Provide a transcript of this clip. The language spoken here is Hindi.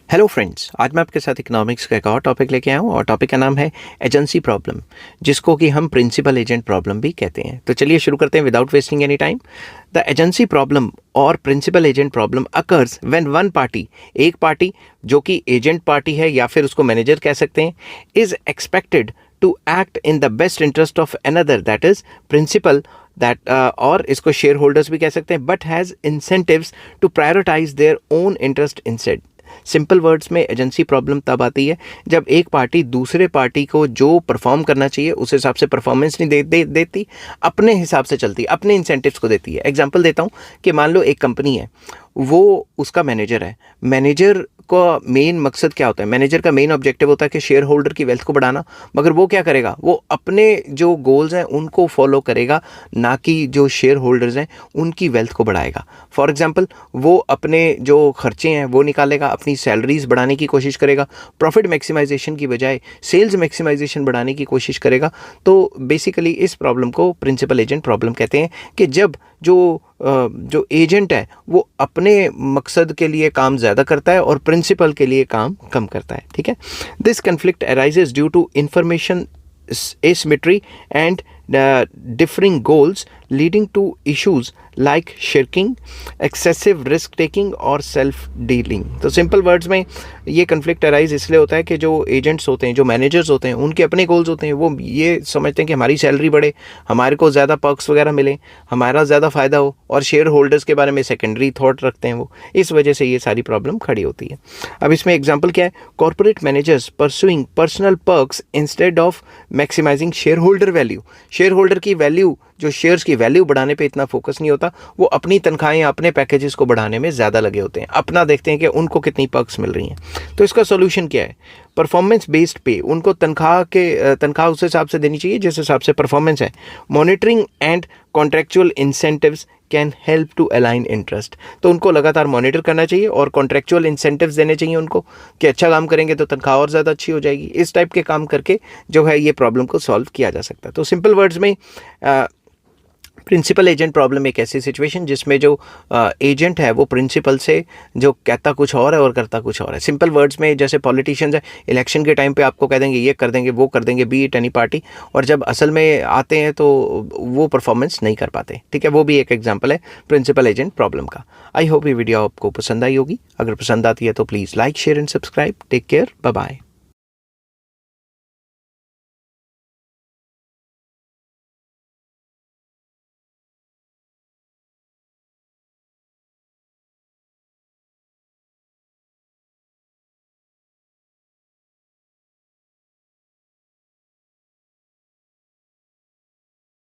हेलो फ्रेंड्स, आज मैं आपके साथ इकोनॉमिक्स का एक और टॉपिक लेके आया हूँ और टॉपिक का नाम है एजेंसी प्रॉब्लम, जिसको कि हम प्रिंसिपल एजेंट प्रॉब्लम भी कहते हैं। तो चलिए शुरू करते हैं without wasting any time. The agency problem और principal agent problem occurs when one party, एक पार्टी जो कि एजेंट पार्टी है या फिर उसको मैनेजर कह सकते हैं, is expected to act in the best interest of another, that is principal that, और इसको शेयर होल्डर्स भी कह सकते हैं, but has incentives to prioritize their own interest instead. Simple words में एजेंसी प्रॉब्लम तब आती है जब एक पार्टी दूसरे पार्टी को जो परफॉर्म करना चाहिए उस हिसाब से परफॉर्मेंस नहीं देती, अपने हिसाब से चलती, अपने इंसेंटिव्स को देती है। एग्जांपल देता हूँ कि मान लो एक कंपनी है, वो उसका मैनेजर है। मैनेजर का मेन मकसद क्या होता है? मैनेजर का मेन ऑब्जेक्टिव होता है कि शेयर होल्डर की वेल्थ को बढ़ाना, मगर वो क्या करेगा? वो अपने जो गोल्स हैं उनको फॉलो करेगा, ना कि जो शेयर होल्डर्स हैं उनकी वेल्थ को बढ़ाएगा। फॉर एग्जांपल, वो अपने जो खर्चे हैं वो निकालेगा, अपनी सैलरीज बढ़ाने की कोशिश करेगा, प्रॉफिट मैक्सिमाइजेशन की बजाय सेल्स मैक्सिमाइजेशन बढ़ाने की कोशिश करेगा। तो बेसिकली इस प्रॉब्लम को प्रिंसिपल एजेंट प्रॉब्लम कहते हैं कि जब जो एजेंट है वो अपने मकसद के लिए काम ज़्यादा करता है और प्रिंसिपल के लिए काम कम करता है। ठीक है, this conflict arises due to information asymmetry and differing goals, leading to issues like shirking, excessive risk taking और self dealing। तो सिंपल वर्ड्स में ये कन्फ्लिक्ट अराइज इसलिए होता है कि जो एजेंट्स होते हैं, जो मैनेजर्स होते हैं, उनके अपने गोल्स होते हैं। वो ये समझते हैं कि हमारी सैलरी बढ़े, हमारे को ज़्यादा पर्क्स वगैरह मिले, हमारा ज़्यादा फ़ायदा हो, और शेयर होल्डर्स के बारे में सेकेंडरी थॉट रखते हैं वो। इस वजह से ये सारी प्रॉब्लम खड़ी होती है। अब इसमें एग्जाम्पल क्या है? Corporate managers pursuing personal perks instead of maximizing share holder value. Share holder की वैल्यू, जो शेयर्स की वैल्यू बढ़ाने पे इतना फोकस नहीं होता, वो अपनी तनख्वाहें, अपने पैकेजेस को बढ़ाने में ज़्यादा लगे होते हैं। अपना देखते हैं कि उनको कितनी पर्क्स मिल रही हैं। तो इसका सोल्यूशन क्या है? परफॉर्मेंस बेस्ड पे, उनको तनख्वाह उस हिसाब से देनी चाहिए जिस हिसाब से परफॉर्मेंस है। Monitoring and contractual incentives can help to align interest. तो उनको लगातार मॉनिटर करना चाहिए और कॉन्ट्रेक्चुअल इंसेंटिव्स देने चाहिए उनको कि अच्छा काम करेंगे तो तनख्वाह और ज़्यादा अच्छी हो जाएगी। इस टाइप के काम करके जो है ये प्रॉब्लम को सॉल्व किया जा सकता है। तो सिंपल वर्ड्स में प्रिंसिपल एजेंट प्रॉब्लम एक ऐसी सिचुएशन जिसमें जो एजेंट है वो प्रिंसिपल से जो कहता कुछ और है और करता कुछ और है। सिंपल वर्ड्स में जैसे पॉलिटिशियंस है, इलेक्शन के टाइम पे आपको कह देंगे ये कर देंगे, वो कर देंगे, बी इट एनी पार्टी, और जब असल में आते हैं तो वो परफॉर्मेंस नहीं कर पाते। ठीक है, वो भी एक एग्जाम्पल है प्रिंसिपल एजेंट प्रॉब्लम का। आई होप ये वीडियो आपको पसंद आई होगी। अगर पसंद आती है तो please like, share and subscribe. Take care, bye bye.